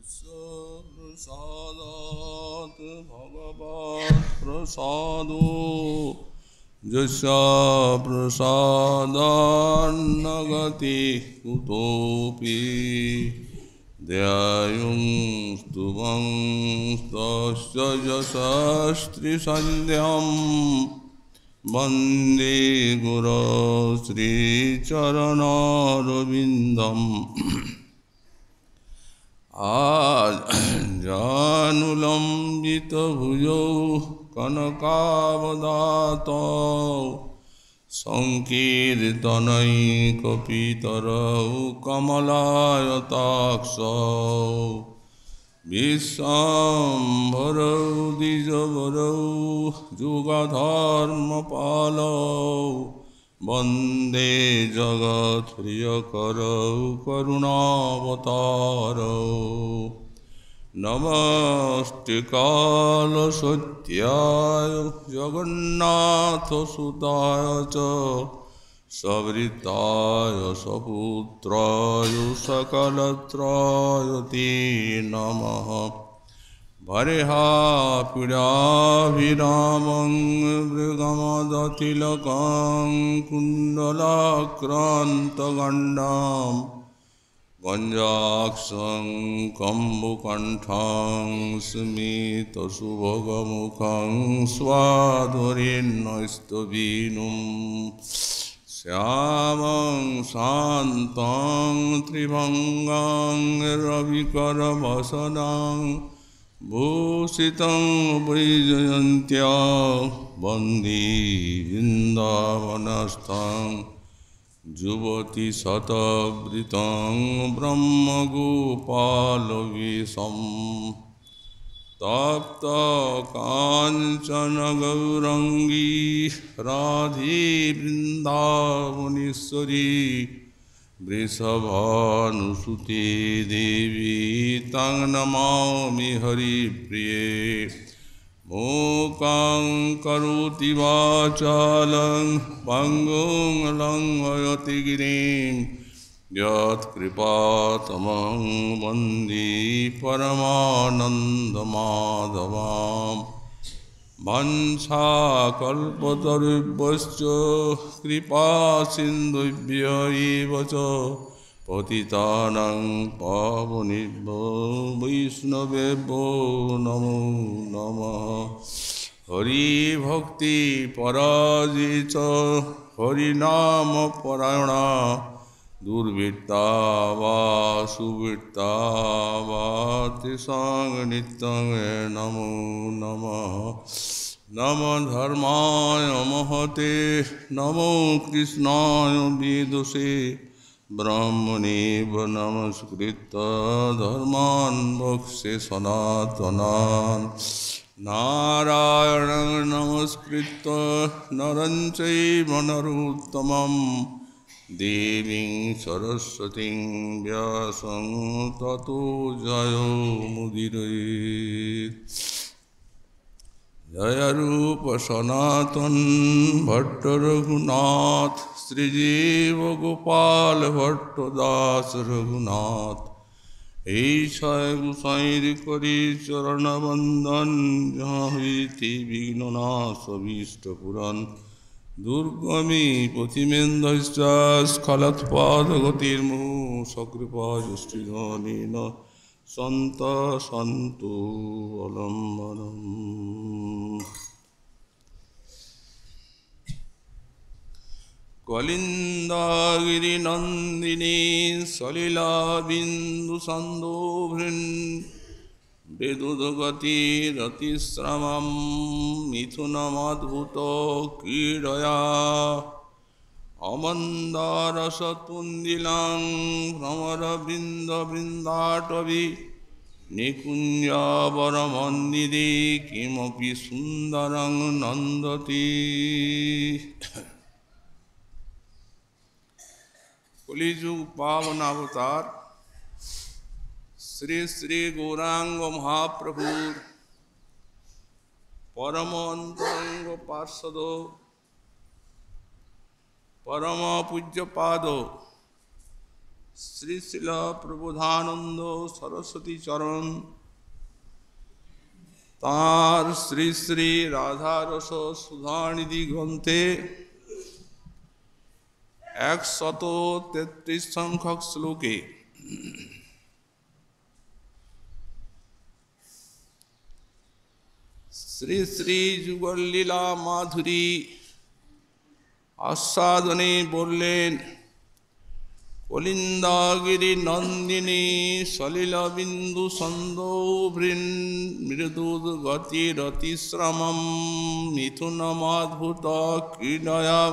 प्रसादात् भगवत् प्रसादो यस्य प्रसादान्न गति कुतोऽपि ध्यायुंस्तुवं तस्य यशस्त्रिसन्ध्यं वन्दे गुरो श्रीचरणरविन्दम् आजानुलम्बितभुजौ कनकावदातौ सङ्कीर्तनैकपितरौ कमलायताक्षौ विश्वाम्भरौ द्विजवरौ जुगधर्मपालौ वन्दे जगत्प्रियकरौ करुणावतारौ नमस्ते कालसत्याय जगन्नाथसुताय च सवृताय सपुत्राय सकलत्राय ते नमः भर्यापीडाभिरामं मृगमदतिलकं कुण्डलाक्रान्तगण्डां गञ्जाक्षं कम्बुकण्ठं स्मितसुभगमुखं स्वाधुरेन्नस्तवीनुं श्यामं शान्तं त्रिभङ्गं रविकरवसनं भूषितं वैजयन्त्या वन्दे वृन्दावनस्थं युवतिशतवृतं ब्रह्मगोपालवेशं तप्तकाञ्चन गौराङ्गी राधे वृन्दावनेश्वरी वृषभानुसुते देवी तं नमामि हरिप्रिये मूकं करोति वाचालं पङ्गुं लङ्घयति गिरिं यत्कृपातमं वन्दे परमानन्दमाधवां वंशाकल्पतरुभ्यश्च कृपासिन्धुभ्य एव च पतितानां पावनेभ्यो वैष्णवेभ्यो नमो नमः हरिभक्ति पराजे च हरिनामपरायणा दुर्वृत्ता वा सुवृत्ता वा तेषां नित्यं नमो नमः नमो धर्माय महते नमो कृष्णाय वेदसे ब्रह्मणे नमस्कृत्य धर्मान् वक्ष्ये सनातनान् नारायणं नमस्कृत्य नरं चैव नरोत्तमं देवीं सरस्वतीं व्यासं ततो जयो मुदीरयेत् जय रूप सनातन भट्ट रघुनाथ श्रीजीव गोपाल भट्ट दास रघुनाथ ईशाय गुसाईर करी चरण बंदन जहाँ हुई विघ्ननाश अभीष्ट पुराण दुर्गमी पथिमेन्धश्चास्खलत्पाद गतिर्मुहुः सकृपा जुष्टिधनेन सन्त सन्तु अवलम्बनम् कलिन्दागिरिनन्दिनी सलिलाबिन्दुसन्दोभृन् विदुद्गतिरतिश्रमं मिथुनमद्भुतो क्रीडया अमन्दारसतुन्दिलां भ्रमरबृन्दबृन्दाटवी निकुञ्जावरमन्दिरे किमपि सुन्दरं नन्दति कलिजुग पावनावतार श्री श्री गौरांग महाप्रभु परम अंतरंग पार्षद परम पूज्य पाद শ্রী শিল প্রবোধানন্দ সরস্বতী চরণ তাঁর শ্রী শ্রী রাধারস সুধানিধি গ্রন্থে 133 সংখ্যক শ্লোকে শ্রী শ্রী যুগলীলা মাধুরী আস্বাদনে বললেন, কলিন্দাগিরি নন্দিনী সলিল বিন্দু সন্দৌভৃন মৃদুদ গতিরতিশ্রমম মিথুনমাদ্ভুত ক্রীডয়া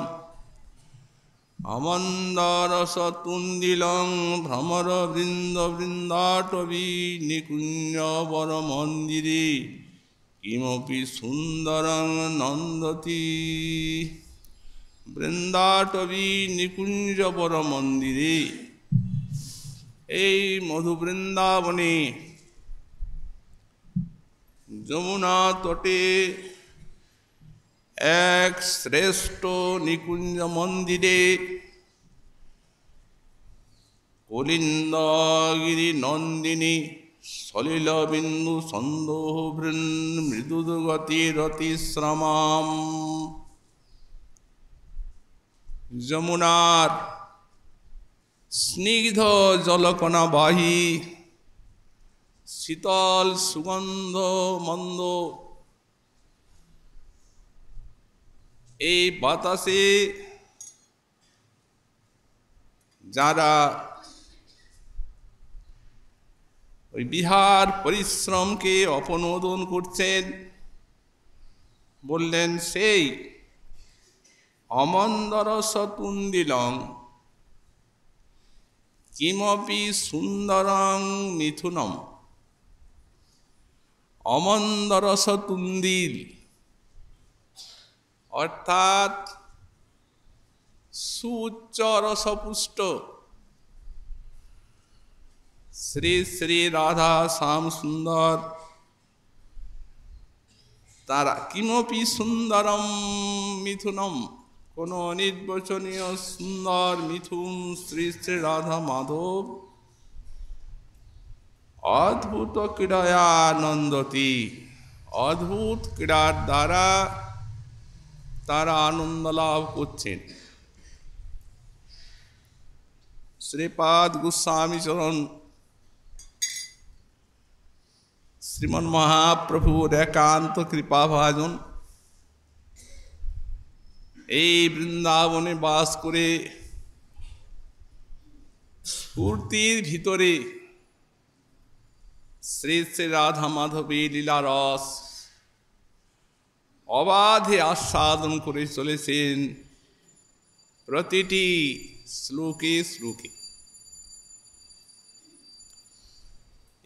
আমন্দারস তুন্দিলং ভ্রমর বৃন্দ বৃন্দাটবী নিকুঞ্জ বর মন্দিরে কিমপি সুন্দরং নন্দতি। বৃন্দাটবী নিকুঞ্জ বর মন্দিরে, এই মধু বৃন্দাবনে যমুনা তটে এক শ্রেষ্ঠ নিকুঞ্জ মন্দিরে কলিন্দগিরি নন্দিনী সলিল বিন্দু সন্দোহ বৃন মৃদুদ গতিরতিশ্রমাম। যমুনার স্নিগ্ধ জলকণাবাহী শীতল সুগন্ধ মন্দ এই বাতাসে যারা ওই বিহার পরিশ্রমকে অপনোদন করছেন, বললেন সেই অমন্দরস তুন্দিলং কিমপি সুন্দরং মিথুনম। অমন্দরস তুন্দিল অর্থাৎ সুউচ্চ রসপুষ্ট শ্রী শ্রী রাধা শ্যাম সুন্দর, তারা কিমপি সুন্দরম মিথুনম, কোন অনির্বচনীয় সুন্দর মিথুন শ্রী শ্রী রাধা মাধব অদ্ভুত ক্রীড়ায়া আনন্দতি, অদ্ভুত ক্রীড়ার দ্বারা তারা আনন্দ লাভ করছেন। শ্রীপাদ গোস্বামী চরণ শ্রীমন মহাপ্রভুর একান্ত কৃপাভাজন এই বৃন্দাবনে বাস করে স্ফূর্তির ভিতরে শ্রী শ্রী রাধা মাধবী লীলারস অবাধে আস্বাদন করে চলেছেন প্রতিটি শ্লোকে শ্লোকে।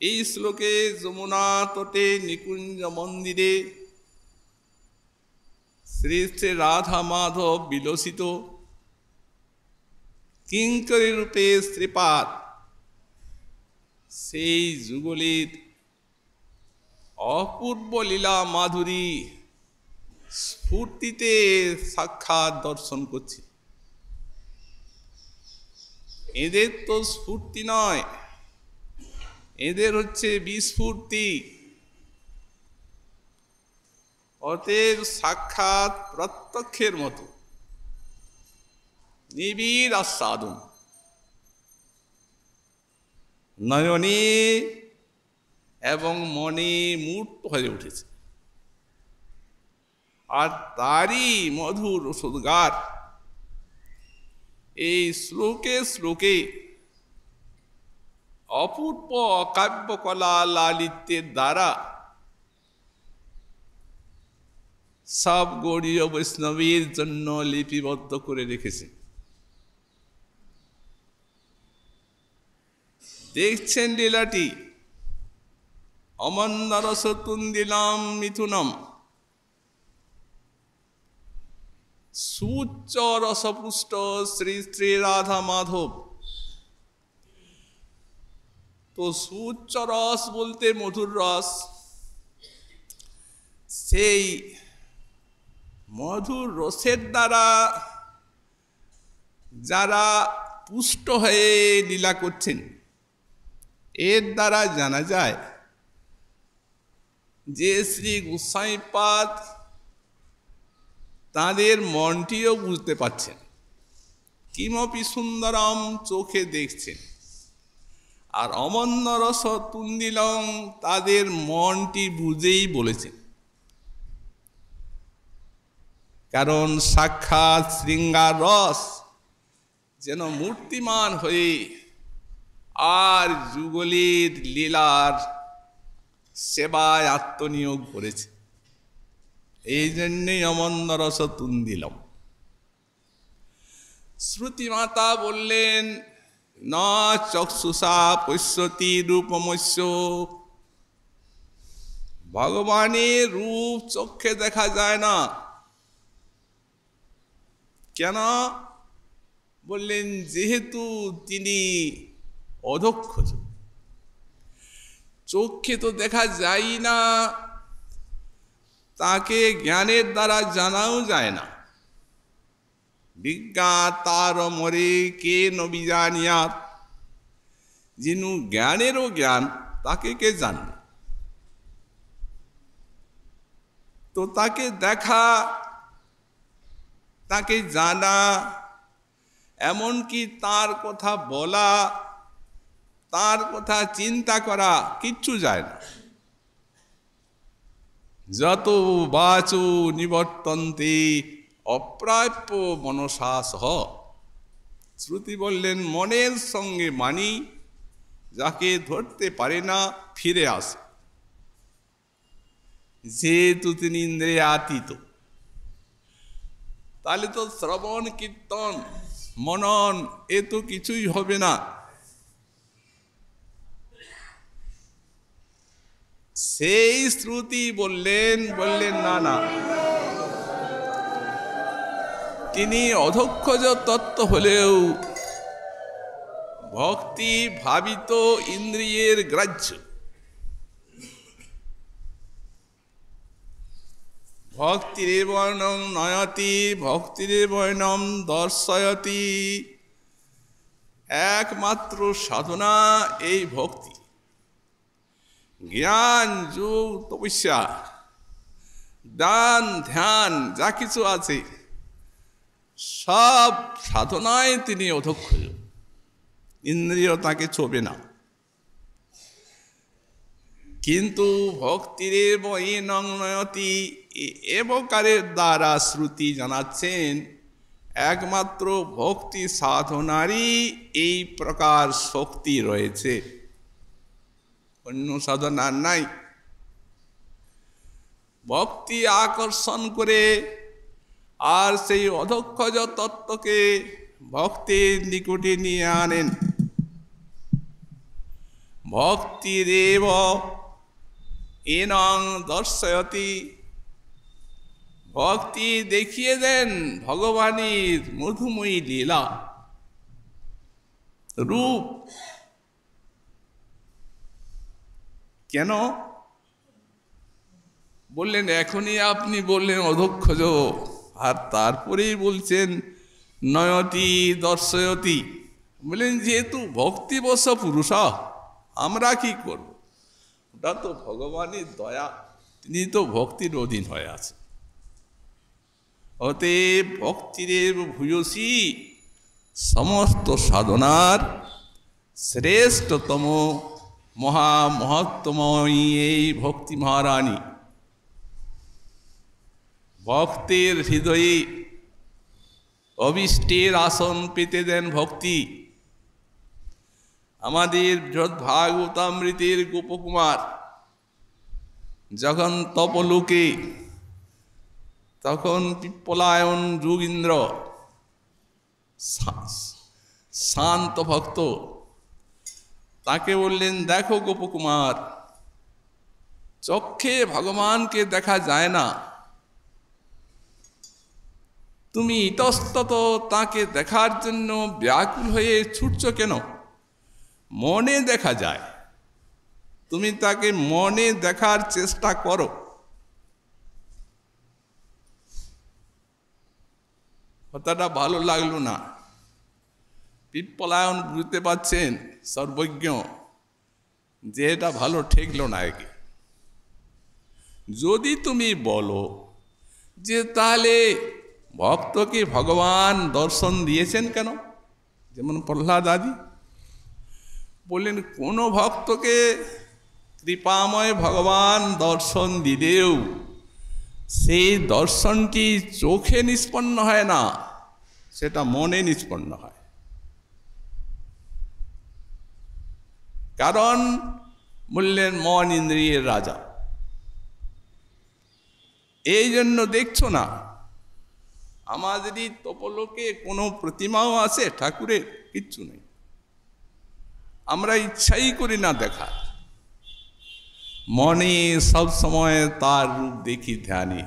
এই শ্লোকে যমুনা তটে নিকুঞ্জ মন্দিরে শ্রী শ্রী রাধা মাধব বিলসিত কিঙ্করী রূপে শ্রীপাদ সেই যুগলের অপূর্ব লীলা মাধুরী স্ফূর্তিতে সাক্ষাৎ দর্শন করছে। এদের তো স্ফূর্তি নয়, এদের হচ্ছে বিস্ফূর্তি, অতএব সাক্ষাৎ প্রত্যক্ষের মতো নিবিড় আস্বাদন, নয়নে এবং মনে মূর্ত হয়ে উঠেছে। আর তারই মধুর রসোদ্গার এই শ্লোকে শ্লোকে অপূর্ব কাব্যকলা লালিত্যের দ্বারা সব গৌড়ীয় বৈষ্ণবীর জন্য লিপিবদ্ধ করে রেখেছে। দেখছেন লীলাটি, অমন্দরস তুন্দিলাম মিথুনম, সুউচ্চ রসপুষ্ট শ্রী শ্রী রাধা মাধব। তো সুউচ্চ রস বলতে মধুর রস, সেই মধুর রসের দ্বারা যারা পুষ্ট হয়ে লীলা করছেন। এর দ্বারা জানা যায় যে শ্রী গোসাইপাদ তাদের মনটিও বুঝতে পারছেন, কিমপি সুন্দরম চোখে দেখছেন। আর অমন্য রস তুন্দিলং তাদের মনটি বুঝেই বলেছেন, কারণ সাক্ষাৎ শৃঙ্গার রস যেন মূর্তিমান হয়ে আর যুগলের লীলার সেবায় আত্মনিয়োগ করেছে। এই জন্যই অমন্য রস তুন্দিলম। শ্রুতিমাতা বললেন, ন চক্ষুষা পশ্যতি রূপমস্য, ভগবানের রূপ চক্ষে দেখা যায় না। কেন? বললেন, যেহেতু তিনি অধক্ষজ, চক্ষে তো দেখা যায় না, তাকে জ্ঞানের দ্বারা জানাও যায় না। বিজ্ঞা তার মরে কে নবিজানিয়াত, যিনি জ্ঞানেরও জ্ঞান, তাকে কে জানবে? তো তাকে দেখা, তাকে জানা, এমনকি তার কথা বলা, তার কথা চিন্তা করা কিচ্ছু যায় না। যত বাচো নিবর্তন্তে অপ্রাপ্য মনসা সহ। শ্রুতি বললেন, মনের সঙ্গে মানি, যাকে ধরতে পারে না ফিরে আসে, যেহেতু তিনি ইন্দ্রিয়াতীত। তাহলে তো শ্রবণ কীর্তন মনন এ তো কিছুই হবে না। সেই শ্রুতি বললেন না না, তিনি অধক্ষজ তত্ত্ব হলেও ভক্তি ভাবিত ইন্দ্রিয়ের গ্রাহ্য। ভক্তির বর্ণম নয়তি ভক্তির বর্ণম দর্শয়তি। একমাত্র সাধনা এই ভক্তি। জ্ঞান, যোগ, তপস্যা, দান, ধ্যান যা কিছু আছে সব সাধনায় তিনি অধক্ষজ। ইন্দ্রিয় তাকে ছোবে না। কিন্তু ভক্তির বৈনং নয়তি এবকারের দ্বারা শ্রুতি জানাচ্ছেন একমাত্র ভক্তি সাধনারই এই প্রকার শক্তি রয়েছে, অন্য সাধনার নাই। ভক্তি আকর্ষণ করে আর সেই অধক্ষজ তত্ত্বকে ভক্তির নিকটে নিয়ে আনেন। ভক্তিরেব এনং দর্শয়তি। ভক্তি দেখিয়ে দেন ভগবানের মধুময়ী লীলা রূপ। কেন বললেন? এখনই আপনি বললেন অধক্ষজ, আর তারপরেই বলছেন নয়তি দর্শয়তি। বললেন যেহেতু ভক্তিবশ পুরুষ, আমরা কি করব? ওটা তো ভগবানের দয়া, তিনি তো ভক্তির অধীন হয়ে আছে। অতএব ভক্তিরেব ভূয়সী, সমস্ত সাধনার শ্রেষ্ঠতম মহামহত্তময়ী এই ভক্তি মহারানী। ভক্তের হৃদয়ে অভিষ্টের আসন পেতে দেন ভক্তি। আমাদের ভাগবতামৃতের গোপকুমার যখন তপলোকে, তখন পিপ্পলায়ন যোগীন্দ্র শান্ত ভক্ত, তাকে বললেন, দেখো গোপকুমার, চক্ষে ভগবানকে দেখা যায় না, তুমি ইতস্তত তাকে দেখার জন্য ব্যাকুল হয়ে ছুটছ কেন? মনে দেখা যায়, তুমি তাকে মনে দেখার চেষ্টা করো। কথাটা ভালো লাগলো না। পিপ্পলায়ন বুঝতে পারছেন সর্বজ্ঞ যে এটা ভালো ঠেকলো না একে। যদি তুমি বলো যে তাহলে ভক্তকে ভগবান দর্শন দিয়েছেন কেন, যেমন প্রহ্লাদ আদি বললেন কোনো ভক্তকে কৃপাময় ভগবান দর্শন দিলেও সেই দর্শনটি চোখে নিষ্পন্ন হয় না, সেটা মনে নিষ্পন্ন হয়। কারণ বললেন মন ইন্দ্রিয়ের রাজা, এই জন্য দেখছো না আমাদেরই তপলোকে কোনো প্রতিমাও আছে ঠাকুরের, কিচ্ছু নেই। আমরা ইচ্ছাই করি না দেখার, মনে সব সময় তার রূপ দেখি ধ্যানে।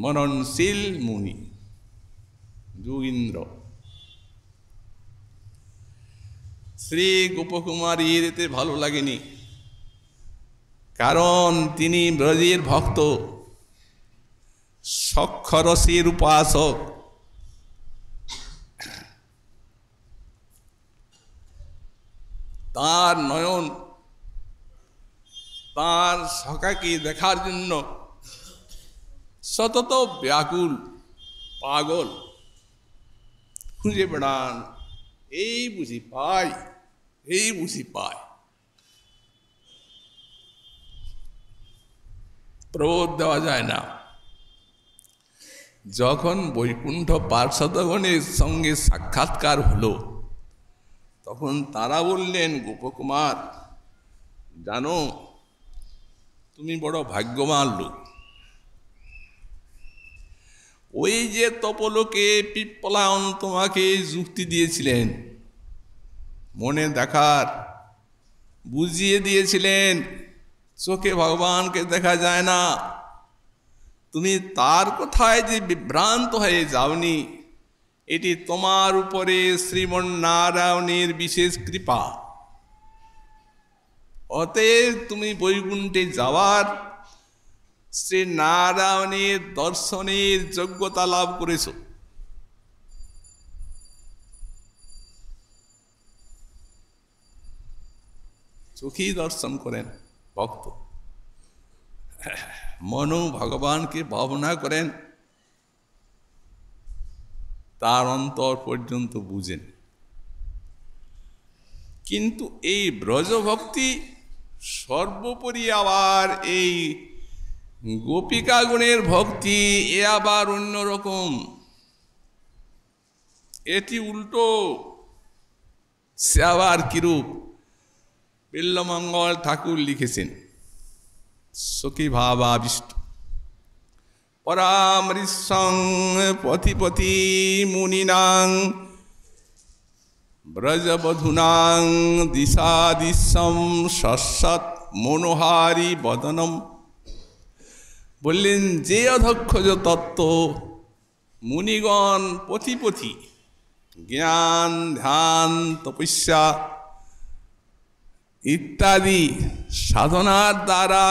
মননশীল মুনি যোগীন্দ্র। শ্রী গোপকুমারীর এতে ভালো লাগেনি, কারণ তিনি ব্রজের ভক্ত, সক্ষরসের উপাসক। তার নয়ন তার সখাকে দেখার জন্য সতত ব্যাকুল, পাগল, খুঁজে বেড়ান, এই বুঝি পাই, এই বুঝি পাই। প্রবোধ দেওয়া যায় না। যখন বৈকুণ্ঠ পার্ষদগণের সঙ্গে সাক্ষাৎকার হলো, তখন তারা বললেন গোপকুমার জানো তুমি বড় ভাগ্যবান লোক। ওই যে তপলোকে পিপ্পলায়ন তোমাকে যুক্তি দিয়েছিলেন, মনে দেখার বুঝিয়ে দিয়েছিলেন চোখে ভগবানকে দেখা যায় না, তুমি তার কথায় যে বিভ্রান্ত হয়ে যাওনি, এটি তোমার উপরে শ্রীমন্নারায়ণের বিশেষ কৃপা। অতএব তুমি বৈকুণ্ঠে যাওয়ার শ্রী নারায়ণের দর্শনের যোগ্যতা লাভ করেছ। চোখেই দর্শন করেন ভক্ত, মনও ভগবানকে ভাবনা করেন, তার অন্তর পর্যন্ত বুঝেন। কিন্তু এই ব্রজভক্তি সর্বোপরি আবার এই গোপিকাগণের ভক্তি, এ আবার অন্যরকম, এটি উল্টো। সে আবার কিরূপ? বিল্বমঙ্গল ঠাকুর লিখেছেন সখী ভাবাবিষ্ট পরামৃশ্যং পথিপতি মুনিনাং ব্রজবধূনাং দিশাদিশম সৎসৎ মনোহারি বদনম। বললেন যে অধক্ষজ তত্ত্ব মুনিগণ পথিপথি জ্ঞান ধ্যান তপস্যা ইত্যাদি সাধনার দ্বারা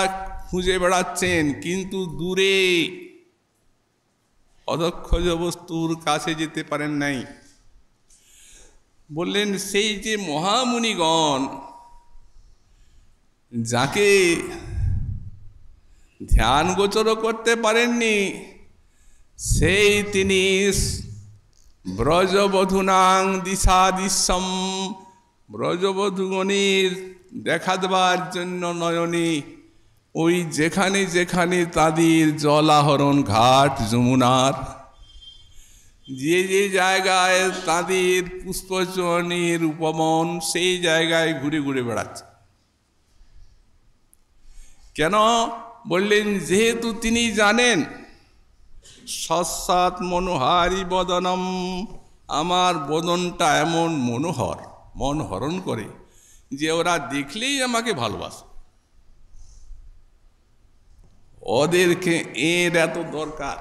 খুঁজে বেড়াচ্ছেন, কিন্তু দূরে অধক্ষজ বস্তুর কাছে যেতে পারেন নাই। বললেন সেই যে মহামুনিগণ যাকে ধ্যান গোচর করতে পারেননি, সেই তিনি ব্রজবধূনাং দিশাদিশম, ব্রজবধূগণের দেখা দেবার জন্য নয়নে ওই যেখানে যেখানে তাদের জলাহরণ ঘাট যমুনার, যে যে জায়গায় তাদের পুষ্পচরণের উপবন, সেই জায়গায় ঘুরে ঘুরে বেড়াচ্ছে। কেন? বললেন যেহেতু তিনি জানেন সৎসৎ মনোহারি বদনম, আমার বদনটা এমন মনোহর, মন হরণ করে যে ওরা দেখলেই আমাকে ভালোবাসে। ওদেরকে এর এত দরকার।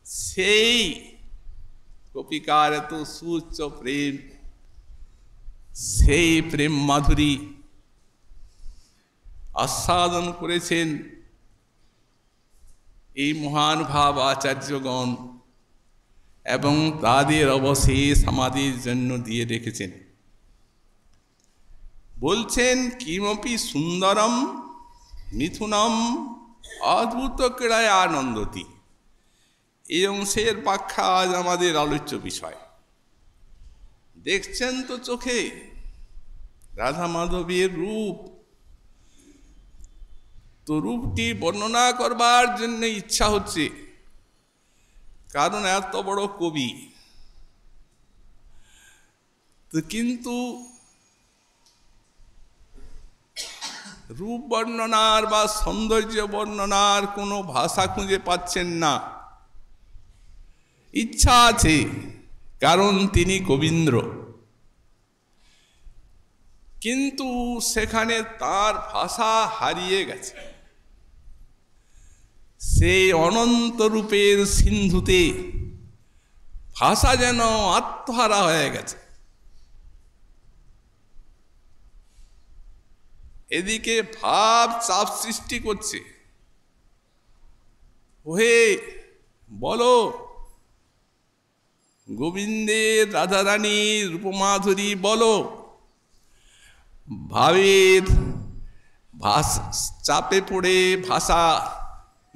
সেই গোপিকার এত সুউচ্চ প্রেম, সেই প্রেম মাধুরী আস্বাদন করেছেন এই মহানুভাব আচার্যগণ এবং তাদের অবশেষ আমাদের জন্য দিয়ে রেখেছেন। বলছেন কিমপি সুন্দরম মিথুনম অদ্ভুত ক্রীড়ায় আনন্দতি। এই অংশের ব্যাখ্যা আজ আমাদের আলোচ্য বিষয়। দেখছেন তো চোখে রাধা মাধবের রূপ, তো রূপটি বর্ণনা করবার জন্য ইচ্ছা হচ্ছে, কারণ এত বড় কবি। তো কিন্তু রূপ বর্ণনার বা সৌন্দর্য বর্ণনার কোনো ভাষা খুঁজে পাচ্ছেন না। ইচ্ছা আছে, কারণ তিনি কবীন্দ্র, কিন্তু সেখানে তার ভাষা হারিয়ে গেছে। সেই অনন্ত রূপের সিন্ধুতে ভাষা যেন আত্মহারা হয়ে গেছে। এদিকে ভাব চাপ সৃষ্টি করছে, ওহে বলো গোবিন্দের রাধারানীর রূপমাধুরী বলো। ভাবের চাপে পড়ে ভাষা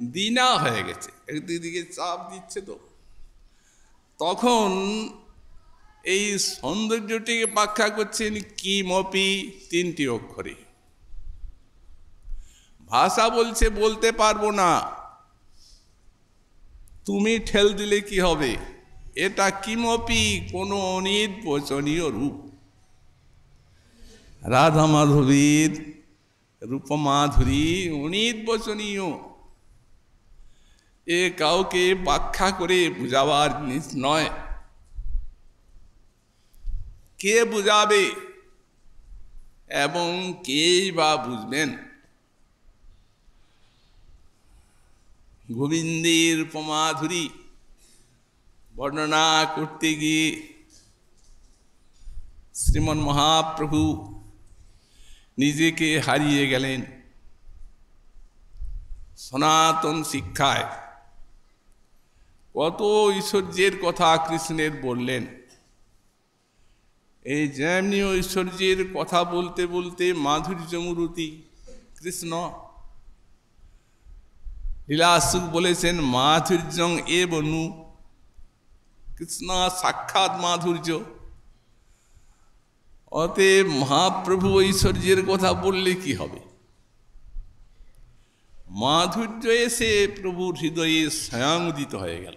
দিনা হয়ে গেছে, একদিকে চাপ দিচ্ছে। তো তখন এই সৌন্দর্যটিকে ব্যাখ্যা করছেন কিমপি, তিনটি অক্ষরে। ভাষা বলছে বলতে পারবো না, তুমি ঠেল দিলে কি হবে। এটা কিমপি, কোনো অনির্বচনীয় রূপ। রাধা মাধবীর রূপমাধুরী অনির্বচনীয়, এ কাউকে ব্যাখ্যা করে বুঝাবার জিনিস নয়। কে বুঝাবে এবং কেই বা বুঝবেন? গোবিন্দের রূপমাধুরী বর্ণনা করতে গিয়ে শ্রীমন মহাপ্রভু নিজেকে হারিয়ে গেলেন। সনাতন শিক্ষায় কত ঐশ্বর্যের কথা কৃষ্ণের বললেন। এই যেমনি ঐশ্বর্যের কথা বলতে বলতে মাধুর্যমূর্তি কৃষ্ণ লীলাসুক বলেছেন মাধুর্যং এ বনু। কৃষ্ণ সাক্ষাৎ মাধুর্য। অতএব মহাপ্রভু ঐশ্বর্যের কথা বললে কি হবে? মাধুর্য এসে প্রভুর হৃদয়ে স্বয়ং উদিত হয়ে গেল।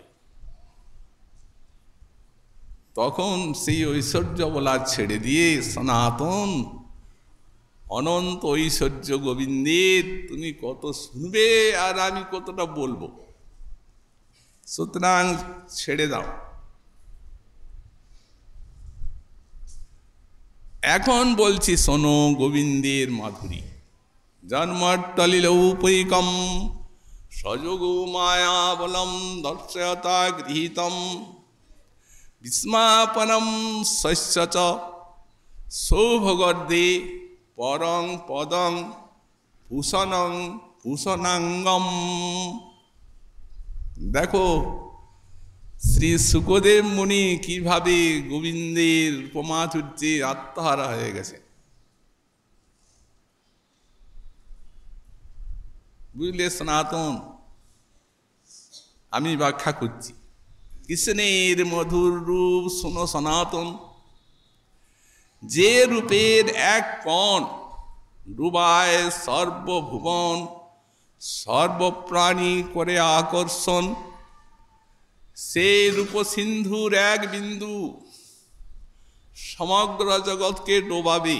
তখন সেই ঐশ্বর্য বলা ছেড়ে দিয়ে সনাতন অনন্ত ঐশ্বর্য গোবিন্দের তুমি কত শুনবে আর আমি কতটা বলবো, সুতরাং ছেড়ে দাও। এখন বলছি শোনো গোবিন্দের মাধুরী। জন্মট্টলিলৌপৈকম সযোগো মায়াবলম দর্শয়তা গৃহীতম বিস্মাপনম শস্য সৌভগর্দে পরং পদং ভূষণং ভূষণাঙ্গম। দেখো শ্রী শুকদেব মুনি কিভাবে গোবিন্দের রূপমাধুর্যে আত্মহারা হয়ে গেছে। বুঝলে সনাতন, আমি ব্যাখ্যা করছি। কৃষ্ণের মধুর রূপ শোনো সনাতন। যে রূপের এক কণ ডুবায় সর্বভুবন, সর্বপ্রাণী করে আকর্ষণ, সেই রূপ সিন্ধুর এক বিন্দু সমগ্র জগৎকে ডোবাবে।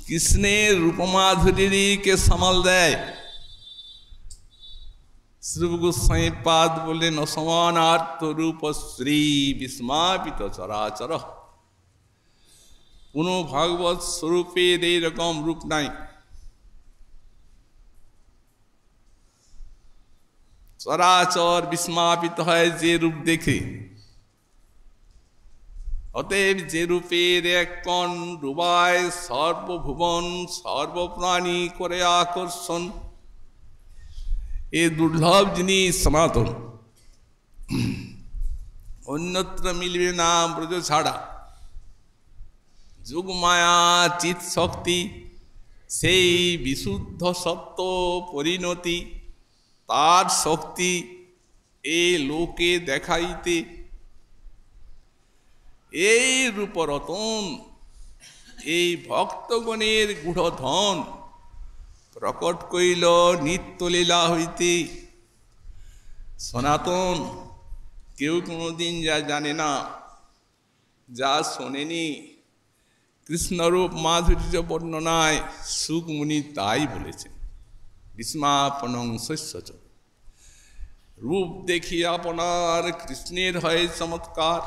কৃষ্ণের রূপমাধুরীকে সামাল দেয়। শ্রী গোস্বামী পাদ বললেন অসমানার্থ রূপ শ্রী বিস্মাপিত চরাচর। কোন ভাগবত স্বরূপের এইরকম রূপ নাই। চরাচর বিস্মাপিত হয় যে রূপ দেখে। অতএব যে রূপের এক কণ ডুবায় সর্বভুবন সর্বপ্রাণী করে আকর্ষণ, এ দুর্লভ জিনিস সনাতন। অন্যত্র মিলবে না ব্রজ ছাড়া। যোগমায়া চিৎ শক্তি সেই বিশুদ্ধ সত্য পরিণতি, তার শক্তি এই লোকে দেখাইতে এই রূপরতন, এই ভক্তগণের গূঢ় ধন প্রকট কইল নিত্যলীলা হইতে। সনাতন কেউ কোনোদিন যা জানে না, যা শোনেনি, কৃষ্ণরূপ মাধুর্য বর্ণনায় সুকমুনি তাই বলেছেন। বিস্মাপনং শস্যচ, রূপ দেখি আপনার কৃষ্ণের হয় চমৎকার,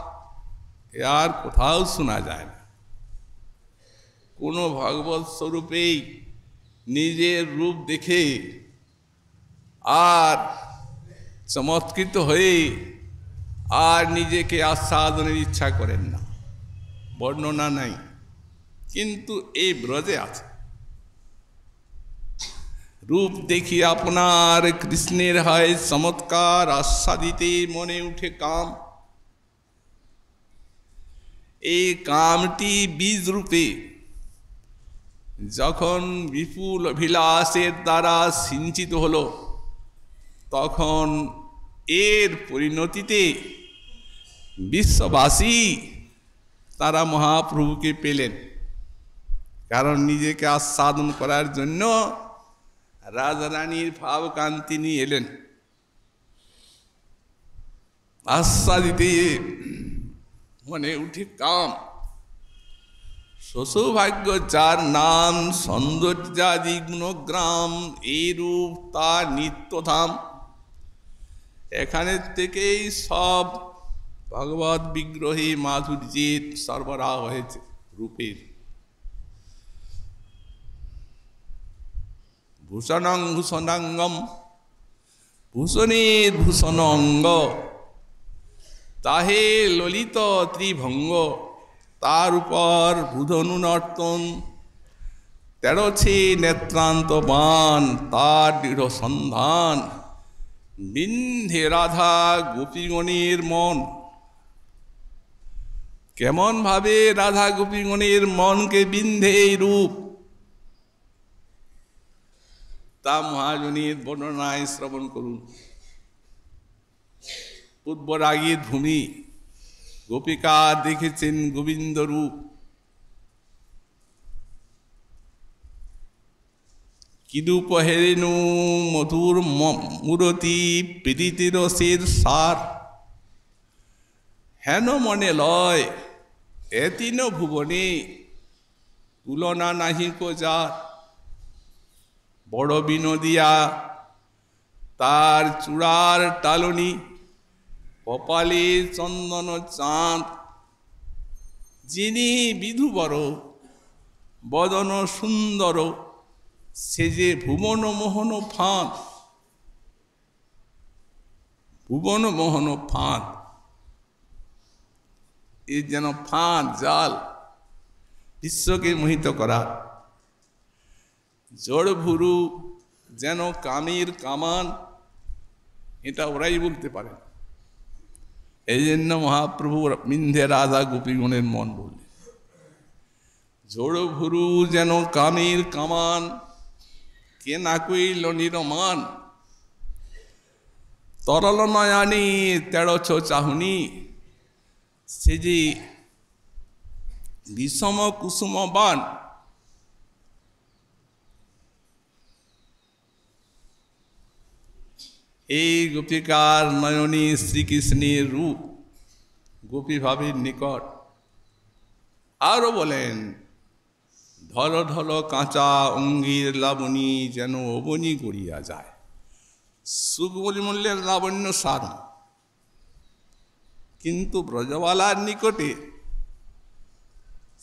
এ আর কোথাও শোনা যায় না। কোনো ভগবত স্বরূপেই নিজের রূপ দেখে আর চমৎকৃত হয়ে আর নিজেকে আস্বাদনের ইচ্ছা করেন না, বর্ণনা নাই, কিন্তু এই ব্রজে আছে। রূপ দেখি আপনার কৃষ্ণের হয় চমৎকার, আস্বাদিতে মনে উঠে কাম। এই কামটি বীজ রূপে যখন বিপুল অভিলাষের দ্বারা সিঞ্চিত হলো, তখন এর পরিণতিতে বিশ্ববাসী তারা মহাপ্রভুকে পেলেন। কারণ নিজেকে আস্বাদন করার জন্য রাজারানীর ভাবকান্তি নিয়ে এলেন। আস্বাদিতে মনে উঠে কাম। সৌভাগ্য যার নাম সৌন্দর্যাদি গুণগ্রাম, এই রূপ তার নিত্যধাম। এখানে থেকেই সব ভগবত বিগ্রহী মাধুর্যের সরবরাহ হয়েছে রূপের। ভূষণং ভূষণাঙ্গম, ভূষণের ভূষণ অঙ্গ, তাহে ললিত ত্রিভঙ্গ। তার উপর ভূধনু নর্তন, 13 নেত্রান্ত বান, তার দৃঢ় সন্ধান। বিন্ধে রাধা গোপীগণের মন। কেমন ভাবে রাধা গোপীগণের মনকে বিন্ধে এই রূপ, তা মহাজনীর বর্ণনায় শ্রবণ করুন। পূর্বরাগীর ভূমি গোপিকা দেখেছেন গোবিন্দ রূপ। কিরূপ হেরেনু মধুর মূরতি, প্রীতি রসের সার। হেন মনে লয় এতিন ভুবনে, তুলনা নাহি কো যার। বড় বিনোদিয়া তার চূড়ার টালনি, কপালে চন্দন চাঁদ। যিনি বিধুবর বদন সুন্দর, সে যে ভুবন মোহন ফাঁদ। ভুবন মোহন ফাঁদ, এ যেন ফাঁদ, জাল, বিশ্বকে মোহিত করা। জড় ভুরু যেন কামের কামান, এটা ওরাই বলতে পারে। এই জন্য মহাপ্রভু বিন্ধে রাধা গোপীগণের মন বললেন। জড় ভুরু যেন কামের কামান, কে না কইল নিরমান। তরল নয়ানি 13 চাহুনি, সে যে বিষম কুসুম বান। এই গোপিকার নয়নী শ্রীকৃষ্ণের রূপ গোপী ভাবের নিকট। আরো বলেন, ঢল ঢল কাঁচা অঙ্গীর লাবণী, যেন অবনী গড়িয়া যায়। সুকমণি মূল্যের লাবণ্য সার, কিন্তু ব্রজবালার নিকটে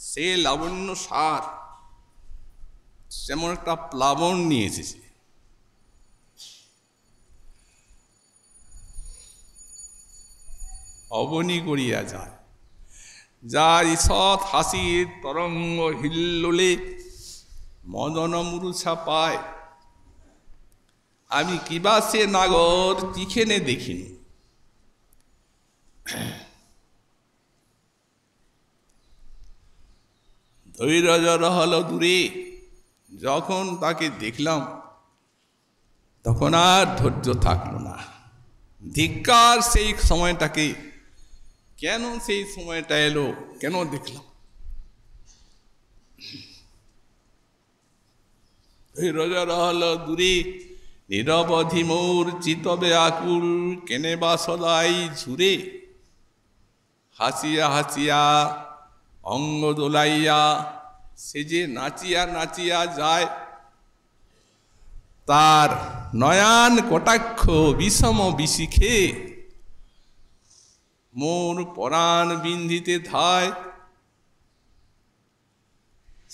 সে লাবণ্য সার যেমন একটা প্লাবন নিয়ে এসেছে। অবনী করিয়া যায়, যার ঈষৎ হাসির তরঙ্গ হিল্লোলে মদন মূর্ছা পায়। আমি কিবা সে নাগর চিখেনে দেখিনি। ধৈর্য হলো দূরে। যখন তাকে দেখলাম তখন আর ধৈর্য থাকলো না। ধিক্কার সেই সময়টাকে, কেন সেই সময়টা এলো, কেন দেখলাম। ধৈর্য হলো দূরে, নিরবধি মোর চিতবে আকুল, কেনে বা সদাই ঝুরে। হাসিয়া হাসিয়া অঙ্গ দোলাইয়া সে যে নাচিয়া নাচিয়া যায়, তার নয়ন কটাক্ষ বিষম বিশিখে মোর পরাণ বিন্ধিতে ধায়।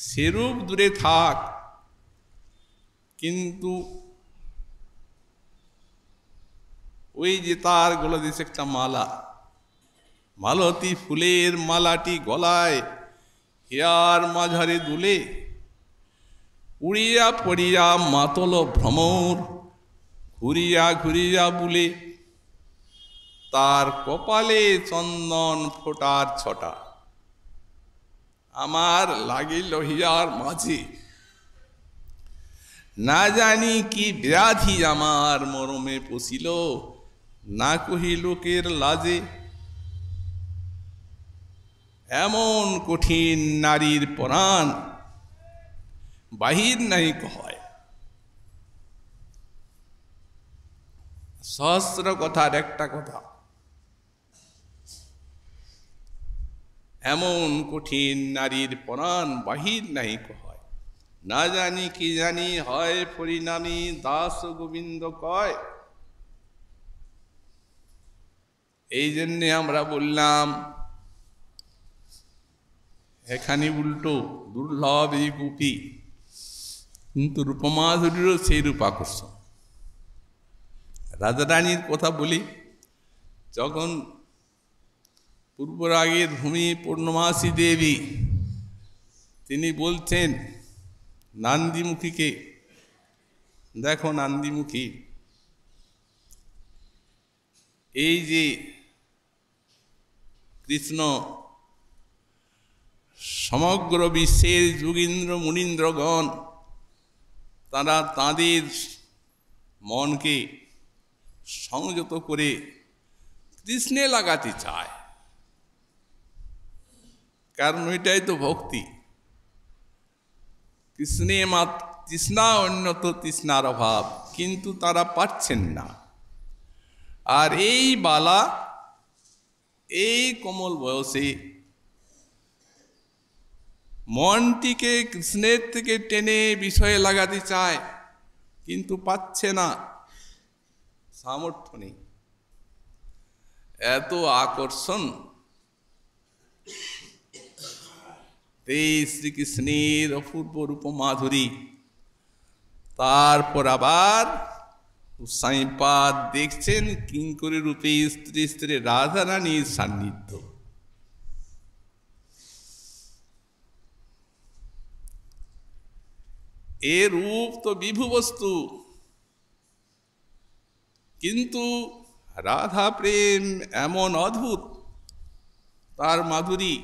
সেরূপ দূরে থাক, কিন্তু ওই যে তার গলা দিয়েছে একটা মালা, মালতী ফুলের মালাটি গলায় হিয়ার মাঝারে দুলে। উড়িয়া পড়িয়া মাতল ভ্রমর ঘুরিয়া ঘুরিয়া বুলে। তার কপালে চন্দন ফোটার ছটা, আমার লাগিল হিয়ার মাঝে। না জানি কি ব্যাধি আমার মরমে পশিল, না কহি লোকের লাজে। এমন কঠিন নারীর পরাণ বাহির নাই কয়। সহস্র কথার একটা কথা, এমন কঠিন নারীর পরাণ বাহির নাই কয়। না জানি কি জানি হয় পরিণামী, দাস গোবিন্দ কয়। এই জন্যে আমরা বললাম এখানে উল্টো দুর্লভ এই গুপি, কিন্তু রূপমাধুরীরও সেই রূপ আকর্ষণ। রাজারানীর কথা বলি, যখন পূর্বরাগের ভূমি পূর্ণমাসী দেবী তিনি বলছেন নান্দিমুখীকে, দেখো নান্দিমুখী, এই যে কৃষ্ণ সমগ্র বিশ্বের যোগীন্দ্র মুনীন্দ্রগণ তারা তাঁদের মনকে সংযত করে কৃষ্ণে লাগাতে চায়, কারণ ওইটাই তো ভক্তি। কৃষ্ণে তৃষ্ণা অন্যত তৃষ্ণার অভাব, কিন্তু তারা পাচ্ছেন না। আর এই বালা এই কোমল বয়সে মনটিকে কৃষ্ণের থেকে টেনে বিষয়ে লাগাতে চায়, কিন্তু পাচ্ছে না, সামর্থ্য নেই। এত আকর্ষণ এই শ্রীকৃষ্ণের অপূর্ব রূপ মাধুরী। তারপর আবার সাইপাদ দেখছেন কিঙ্করী রূপে স্ত্রী স্ত্রী রাধারানীর সান্নিধ্য। এ রূপ তো বিভু বস্তু, কিন্তু রাধা প্রেম এমন অদ্ভুত, তার মাধুরী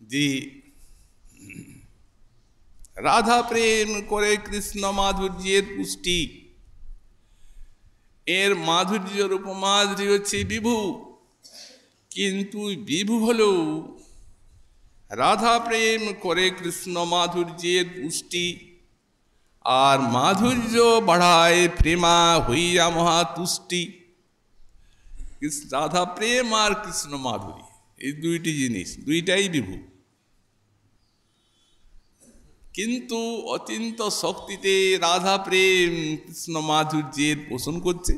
যে রাধা প্রেম করে কৃষ্ণ মাধুর্যের পুষ্টি। এর মাধুর্যের উপমাধুরী হচ্ছে বিভু, কিন্তু বিভু হলেও রাধা প্রেম করে কৃষ্ণ মাধুর্যের পুষ্টি। আর মাধুর্য বাড়ায় প্রেমা হইয়া মহাতুষ্টি। রাধা প্রেম আর কৃষ্ণ মাধুরী এই দুইটি জিনিস, দুইটাই বিভু, কিন্তু অচিন্ত শক্তিতে রাধা প্রেম কৃষ্ণ মাধুর্যের পোষণ করছে,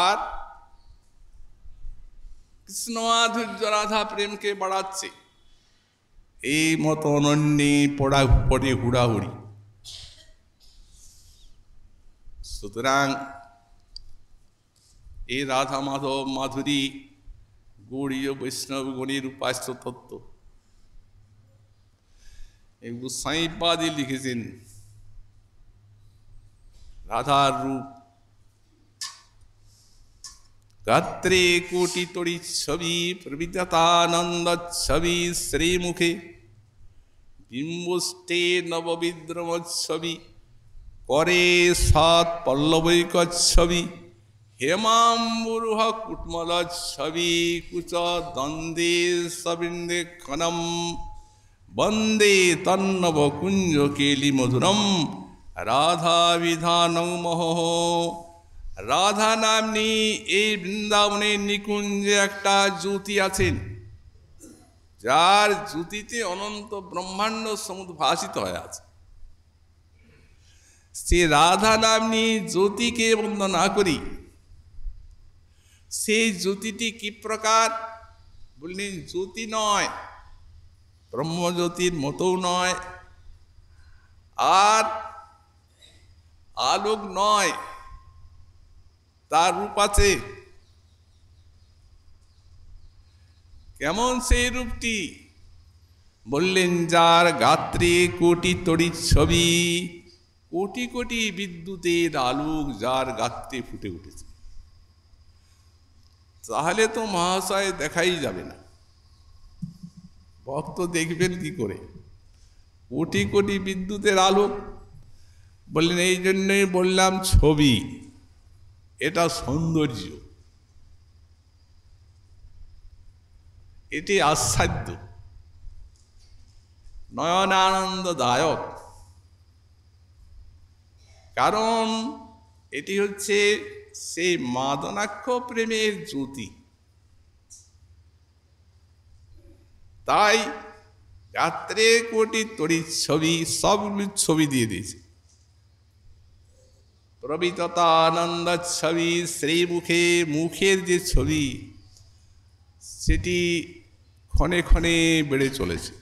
আর কৃষ্ণ মাধুর্য রাধা প্রেমকে বাড়াচ্ছে। এই মতো অনন্যে পড়া পড়ে হুড়াহুড়ি। সুতরাং এই রাধা মাধব মাধুরী গৌড়ীয় বৈষ্ণব গণের উপাস্য তত্ত্ব। এগুলো সাইপাদি লিখেছেন। রাধার রূপ গাত্রে কোটি তরি ছবি প্রবিতানন্দ ছবি শ্রীমুখে বিম্বুষ্টে নববিদ্রম ছবি করে সাত পল্লবৈক ছবি হেমাম্বুরুহ কুটমল ছবি কুচ দ্বন্দ্বে সবৃন্দে খনম বন্দে তন্নব কুঞ্জ কেলি মধুরম রাধা বিধান মহ। রাধা নামনি এই বৃন্দাবনের নিকুঞ্জে একটা জ্যোতি আছেন, যার জ্যোতিতে অনন্ত ব্রহ্মাণ্ড সমুদ্ভাসিত হয়ে আছে। সে রাধা নামনি জ্যোতিকে বন্দনা করি। সেই জ্যোতিটি কি প্রকার বললেন? জ্যোতি নয়, ব্রহ্মজ্যোতির মতো নয়, আর আলোক নয়, তার রূপ আছে। কেমন সেই রূপটি? বললেন যার গাত্রে কোটি তড়িৎ ছবি, কোটি কোটি বিদ্যুতের আলোক যার গাত্রে ফুটে উঠেছে। তাহলে তো মহাশয় দেখাই যাবে না, ভক্ত দেখবেন কি করে? কোটি কোটি বিদ্যুতের আলোক। বললেন এই জন্যই বললাম ছবি, এটা সৌন্দর্য, এটি আস্বাদ্য, নয়নানন্দদায়ক। কারণ এটি হচ্ছে সেই মাদনাক্ষ প্রেমের জ্যোতি। তাই গাত্রে কোটি তড়িৎ ছবি, সবগুলি ছবি দিয়ে দিয়েছে। প্রবিততানন্দ ছবি শ্রীমুখে, মুখের যে ছবি সেটি ক্ষণে ক্ষণে বেড়ে চলেছে।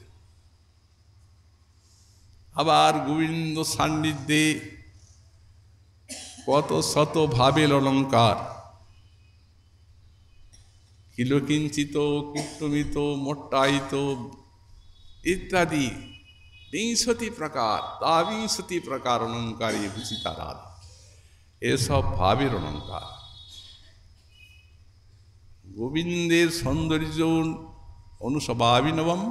আবার গোবিন্দ সান্নিধ্যে কত শত ভাবের অলঙ্কার, কিলকিঞ্চিত, কুট্টমিত, মোট্টায়িত ইত্যাদি ২০ প্রকার, দ্বাবিংশতি প্রকার অলঙ্কারে ভূষিতা রাধা। এসব ভাবের অলঙ্কার। গোবিন্দের সৌন্দর্য অনুস্বভাবিনবম,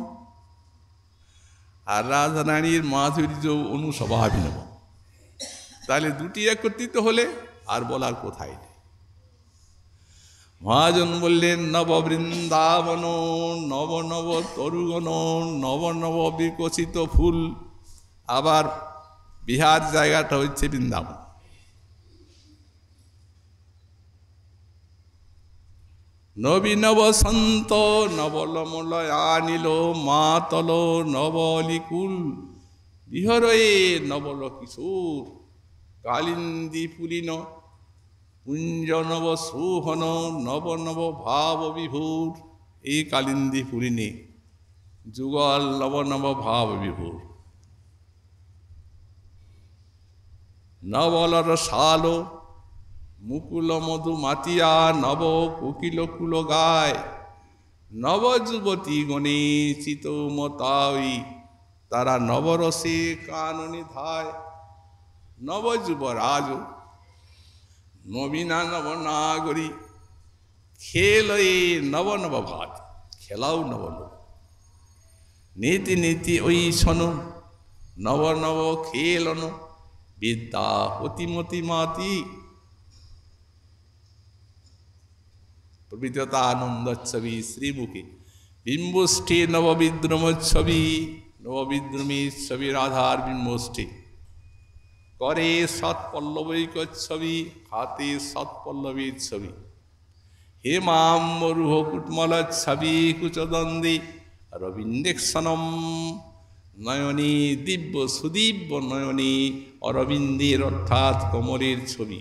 আর রাধারানীর মাধুর্য অনুস্বভাবিনবম। তাহলে দুটি একত্রিত হলে আর বলার কোথায় নেই। মহাজন বললেন নব বৃন্দাবন, নব নব তরুগণ, নব নব বিকশিত ফুল। আবার বিহার জায়গাটা হচ্ছে বৃন্দাবন। নবীন বসন্ত নবলমলয়ানিল মাতল নবলিকুল বিহরয়ে নবল কিশোর কালিন্দী পুলিন কুঞ্জ নব সুহন নব নব ভাব বিভোর। এই কালিন্দী পুলিনে যুগল নব নব ভাব বিভোর। নবলর শাল মুকুল মধু মাতিয়া নব কোকিল কুল গায়। নব যুবতী গণে চিত মতাই তারা নবরসে কাননি ধায়। নব যুবরাজ নবীনা নব নাগরী খেল নব নব ভাত। খেলাও নব নব নীতি নীতি ওই শোন নব নব খেলন বিদ্যা অতিমতি মাতি। প্রবিততানন্দ ছবি শ্রীমুখে বিম্বষ্ঠে নববিদ্রম ছবি। নববিদ্রমী ছবি রাধার বিম্বষ্ঠে। করে সাত পল্লবৈক ছবি, হাতে সাত পল্লবীর ছবি। হেমাম্বরুহ কুটমল ছবি কুচদ্বন্দ্বে রবীন্দ্রেক্ষণম। নয়নে দিব্য সুদিব্য নয়নে অরবিন্দের অর্থাৎ কোমরের ছবি।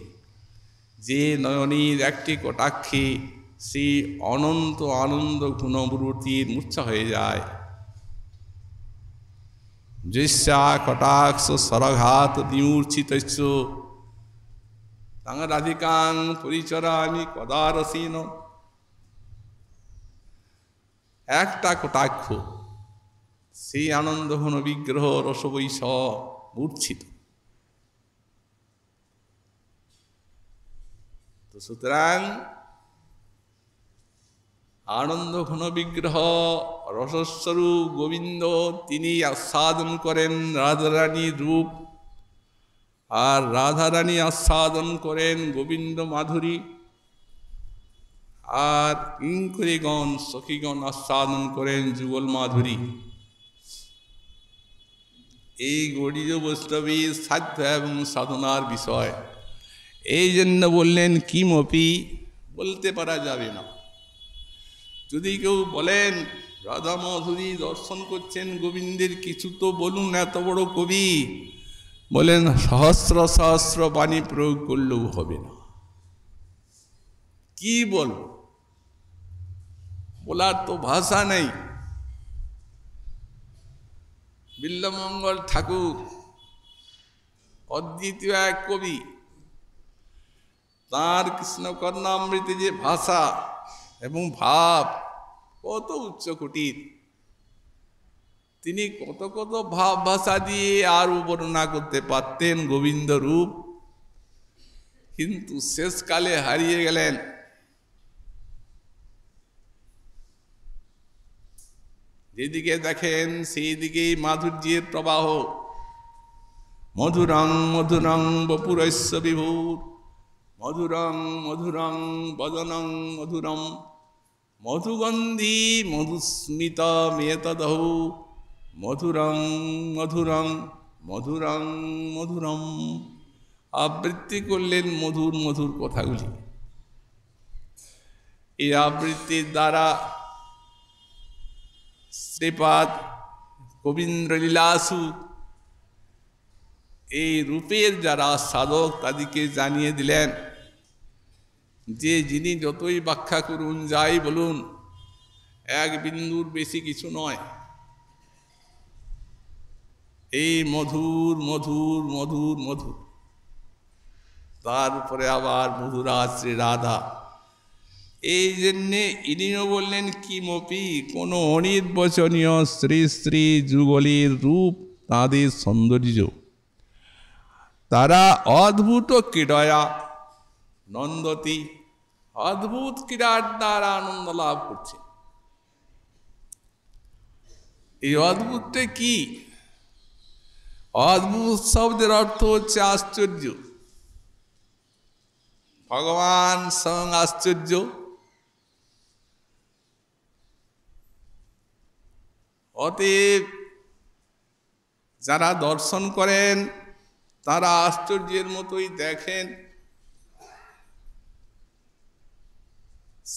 যে নয়নের একটি কটাক্ষে সেই অনন্ত আনন্দ গুণবৃত্তির মূর্ছা হয়ে যায়। যস্যা কটাক্ষ সরঘাত বিমূর্ছিত তাং রাধিকাং পরিচরামি কদারসীন। একটা কটাক্ষ সেই আনন্দ ঘন বিগ্রহ রসবৈষ মূর্ছিত। তো সুতরাং আনন্দ ঘন বিগ্রহ রসস্বরূপ গোবিন্দ, তিনি আস্বাদন করেন রাধারানীর রূপ, আর রাধারানী আস্বাদন করেন গোবিন্দ মাধুরী, আর কিঙ্করীগণ সখীগণ আস্বাদন করেন যুগল মাধুরী। এই গৌড়ীয় বৈষ্ণবীর সাধ্য এবং সাধনার বিষয়। এই জন্য বললেন কিমপি, বলতে পারা যাবে না। যদি কেউ বলেন রাধা মাধুরী দর্শন করছেন গোবিন্দের, কিছু তো বলুন, এত বড় কবি, বলেন সহস্র সহস্র বাণী প্রয়োগ করলেও হবে না। কি বলব, বলার তো ভাষা নেই। বিল্বমঙ্গল ঠাকুর অদ্বিতীয় এক কবি, তাঁর কৃষ্ণকর্ণামৃতে যে ভাষা এবং ভাব কত উচ্চকোটির, তিনি কত কত ভাব ভাষা দিয়ে আর বর্ণনা করতে পারতেন গোবিন্দ রূপ, কিন্তু শেষকালে হারিয়ে গেলেন। যেদিকে দেখেন সেই দিকেই মাধুর্যের প্রবাহ। মধুরং মধুরং বপুরস্য বিভুর, মধুরং মধুরং বদনং মধুরম, মধুগন্ধি মধুস্মিত মেতদহু, মধুরং মধুরং মধুরং মধুরম। আবৃত্তি করলেন মধুর মধুর কথাগুলি। এই আবৃত্তির দ্বারা শ্রীপাদ গোবিন্দ লীলাসু এই রূপের যারা সাধক তাদেরকে জানিয়ে দিলেন যে যিনি যতই ব্যাখ্যা করুন, যাই বলুন, এক বিন্দুর বেশি কিছু নয়। এই মধুর মধুর মধুর মধুর, তার উপরে আবার মধুরা শ্রী রাধা। এই জন্যে ইনিও বললেন কিমপি, কোন অনির্বচনীয় শ্রী শ্রী যুগলীর রূপ, তাদের সৌন্দর্য, তারা অদ্ভুত ক্রীড়য়া নন্দতি, অদ্ভুত ক্রীড়ার দ্বারা আনন্দ লাভ করছে। এই অদ্ভুতটা কি? অদ্ভুত শব্দের অর্থ হচ্ছে আশ্চর্য। ভগবান স্বয়ং আশ্চর্য। অতএব যারা দর্শন করেন তারা আশ্চর্যের মতোই দেখেন।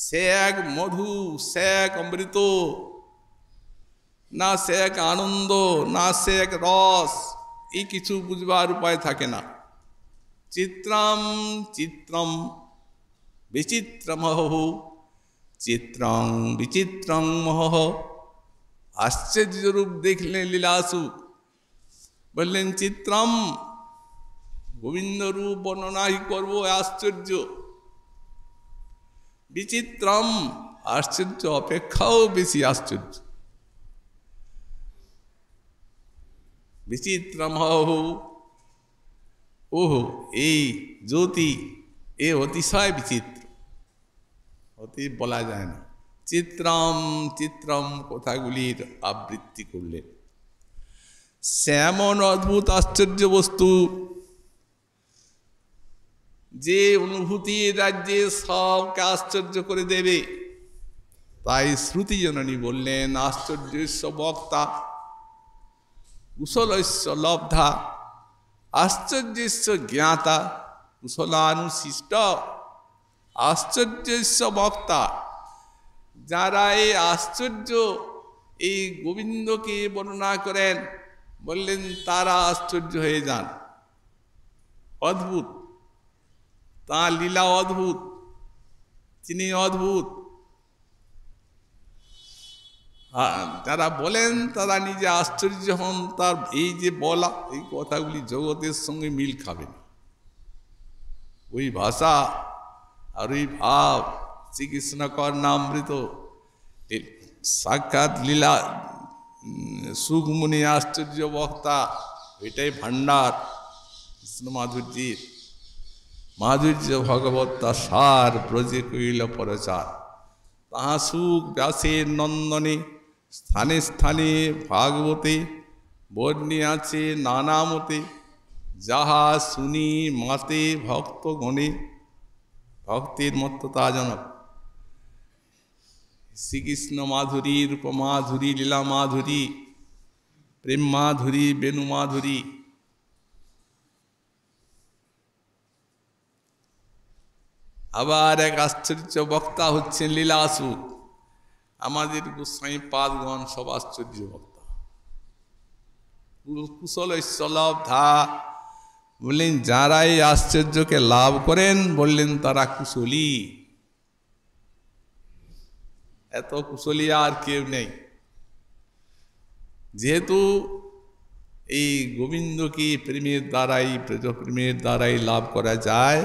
সে এক মধু, সে এক অমৃত, না সে এক আনন্দ, না সে এক রস, এই কিছু বুঝবার উপায় থাকে না। চিত্রম চিত্রম বিচিত্রমহ, চিত্রং বিচিত্রং মহ। আশ্চর্যরূপ দেখলেন লীলাসু, বললেন চিত্রম, গোবিন্দ রূপ বর্ণনাই করবো, আশ্চর্য। বিচিত্রম, আশ্চর্য অপেক্ষাও বেশি আশ্চর্য। বিচিত্রম ওহো, এই জ্যোতি এ অতিশয় বিচিত্র, অতি বলা যায় না। চিত্রম চিত্রম কথাগুলির আবৃত্তি করলেন। এমন অদ্ভুত আশ্চর্য বস্তু যে অনুভূতির রাজ্যে সবকে আশ্চর্য করে দেবে। তাই শ্রুতি জননী বললেন আশ্চর্যস্য বক্তা কুশলস্য লব্ধা, আশ্চর্যস্য জ্ঞাতা কুশলানুশিষ্ট। আশ্চর্যস্য বক্তা, যারা এই আশ্চর্য এই গোবিন্দকে বর্ণনা করেন, বললেন তারা আশ্চর্য হয়ে যান। অদ্ভুত, তাঁর লীলা অদ্ভুত, তিনি অদ্ভুত। যারা বলেন তারা নিজে আশ্চর্য হন। তার এই যে বলা এই কথাগুলি জগতের সঙ্গে মিল খাবে না। ওই ভাষা আর ওই ভাব শ্রীকৃষ্ণ কর্ণামৃত সাক্ষাৎ লীলা সুখমুনি আশ্চর্য বক্তা, এটাই ভাণ্ডার কৃষ্ণ মাধুর্যের। মাধুর্য ভগবত্তা সার ব্রজে কইল পরচার। তাহা সুখ ব্যাসের নন্দনে, স্থানে স্থানে ভাগবতে বর্ণিয়াছে নানা মতে, যাহা শুনি মাতে ভক্তগণে। ভক্তির মত্ততাজনক শ্রীকৃষ্ণ মাধুরী, রূপ মাধুরী, লীলা মাধুরী, প্রেম মাধুরী, বেণু মাধুরী। আবার এক আশ্চর্য বক্তা হচ্ছেন লীলাসু। আমাদের গোস্বামী পাদগণ সব আশ্চর্য বক্তা, কুশল ঐশ্বলব্ধা। বললেন যারা এই আশ্চর্যকে লাভ করেন, বললেন তারা কুশলী। এত কুশলী আর কেউ নেই। যেহেতু এই গোবিন্দকে প্রেমের দ্বারাই, প্রেমের দ্বারাই লাভ করা যায়,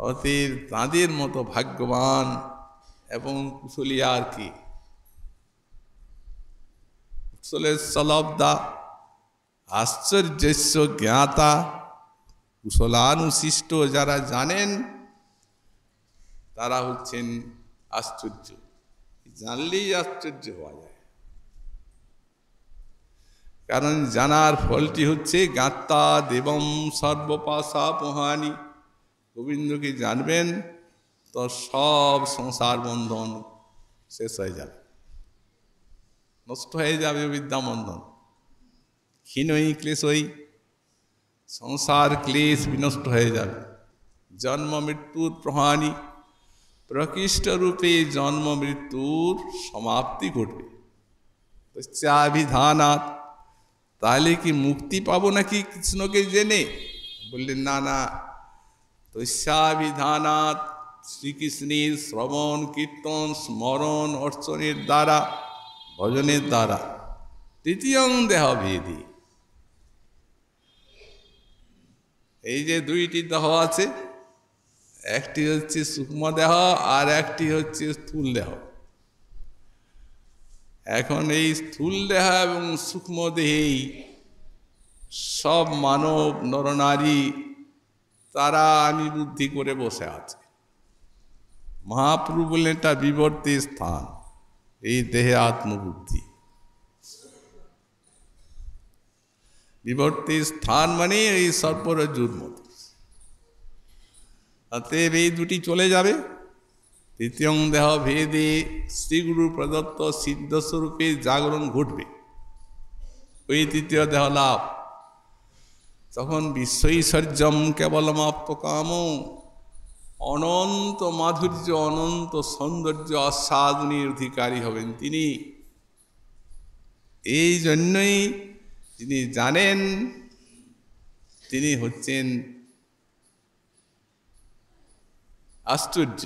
অতএব তাঁদের মতো ভাগ্যবান এবং কুশলী আর কি। কুশলের সলব্ধা, আশ্চর্যস্য জ্ঞাতা, কুশলানুশিষ্ট যারা জানেন তারা হচ্ছেন আশ্চর্য। জানলেই আশ্চর্য হওয়া যায়, কারণ জানার ফলটি হচ্ছে জ্ঞাতা দেবম সর্বপাশা পোহানি। গোবিন্দকে জানবেন তো সব সংসার বন্ধন শেষ হয়ে যাবে, নষ্ট হয়ে যাবে বিদ্যাবন্ধন। ক্ষীণই ক্লেশই, সংসার ক্লেশ বিনষ্ট হয়ে যাবে। জন্ম মৃত্যুর প্রহানি, প্রকৃষ্ট রূপে জন্ম মৃত্যুর সমাপ্তি ঘটবে। তস্যাভিধানাৎ, তাহলে কি মুক্তি পাবো নাকি কৃষ্ণকে জেনে? বললেন না না, তস্যাভিধানাৎ, শ্রীকৃষ্ণের শ্রবণ কীর্তন স্মরণ অর্চনের দ্বারা, ভজনের দ্বারা। তৃতীয়ং দেহ ভেদি, এই যে দুইটি দেহ আছে, একটি হচ্ছে সূক্ষ্ম দেহ আর একটি হচ্ছে স্থূল দেহ। এখন এই স্থূল দেহ এবং সূক্ষ্ম দেহেই সব মানব নরনারী তারা আমি বুদ্ধি করে বসে আছে। মহাপ্রভু বললেন এটা বিবর্তী স্থান, এই দেহে আত্মবুদ্ধি। বিবর্তী স্থান মানে এই সর্পরজ্জুর মতো। অতএব এই দুটি চলে যাবে। তৃতীয়ং দেহ ভেদে শ্রীগুরু প্রদত্ত সিদ্ধস্বরূপে জাগরণ ঘটবে, ওই তৃতীয় দেহ লাভ। তখন বিশ্বৈশ্বর্যম কেবলমাপ্তকাম, অনন্ত মাধুর্য অনন্ত সৌন্দর্য আস্বাদনের অধিকারী হবেন তিনি। এই জন্যই যিনি জানেন তিনি হচ্ছেন আশ্চর্য।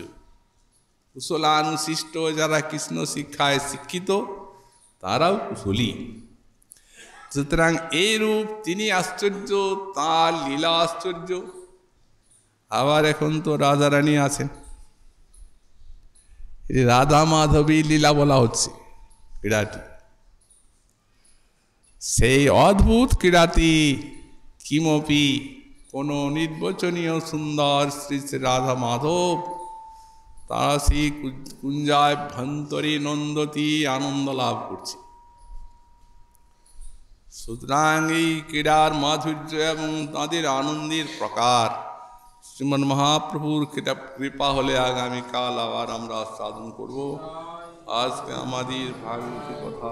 কুশলানুশিষ্ট যারা কৃষ্ণ শিক্ষায় শিক্ষিত তারাও কুশলী। সুতরাং এই রূপ তিনি আশ্চর্য, তার লীলা আশ্চর্য। আবার এখন তো রাধারানী আছেন, রাধা মাধবী লীলা বলা হচ্ছে ক্রীড়াটি। সেই অদ্ভুত ক্রীড়াটি কিমপি, কোন নির্বচনীয় সুন্দর শ্রী শ্রী রাধা মাধব তারা সেই কুঞ্জায় ভন্তরী নন্দতী আনন্দ লাভ করছে। সুতরাং এই ক্রীড়ার মাধুর্য এবং তাদের আনন্দের প্রকার শ্রীমন মহাপ্রভুর কৃপা হলে আগামীকাল আবার আমরা সাধন করব। আজকে আমাদের ভাগবতী কথা